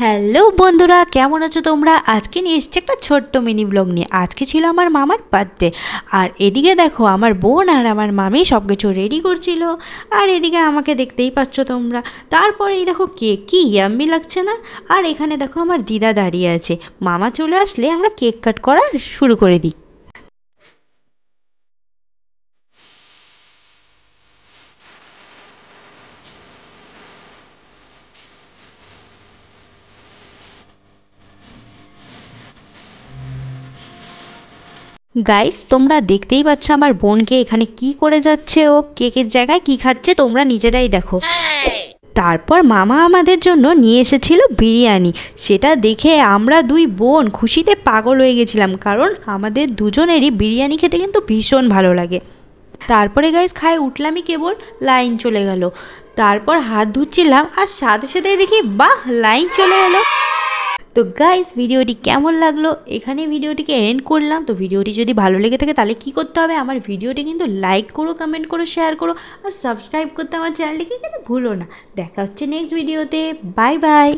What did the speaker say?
Hello বন্ধুরা, কেমন আছো তোমরা? আজকে নিয়ে এসেছি একটা ছোট্ট মিনি ব্লগ নিয়ে। আজকে ছিল আমার মামার বার্থডে, আর এদিকে দেখো আমার বোন আর আমার মামি সব কিছু রেডি করছিল, আর এদিকে আমাকে দেখতেই পাচ্ছ তোমরা। তারপরে এই দেখো কেক, কি ইয়াম্মি লাগছে না? আর এখানে দেখো আমার দিদা দাঁড়িয়ে আছে। মামা চলে আসলে আমরা কেক কাট করা শুরু করে দিই। গাইস, তোমরা দেখতেই পাচ্ছ আমার বোনকে এখানে কি করে যাচ্ছে। ও কেকের জায়গায় কি খাচ্ছে তোমরা নিজেরাই দেখো। তারপর মামা আমাদের জন্য নিয়ে এসেছিল বিরিয়ানি। সেটা দেখে আমরা দুই বোন খুশিতে পাগল হয়ে গেছিলাম, কারণ আমাদের দুজনেরই বিরিয়ানি খেতে কিন্তু ভীষণ ভালো লাগে। তারপরে গাইস খাই উঠলামই, কেবল লাইন চলে গেল। তারপর হাত ধুচ্ছিলাম আর সাথে সাথে দেখি বাহ, লাইন চলে এলো। তো গাইস, ভিডিওটি কেমন লাগলো এখানে ভিডিওটিকে এন্ড করলাম। তো ভিডিওটি যদি ভালো লেগে থাকে তাহলে কি করতে হবে, আমার ভিডিওটি কিন্তু লাইক করো, কমেন্ট করো, শেয়ার করো, আর সাবস্ক্রাইব করতে আমার চ্যানেলটিকে কিন্তু ভুলো না। দেখা হচ্ছে নেক্সট ভিডিওতে। Bye bye.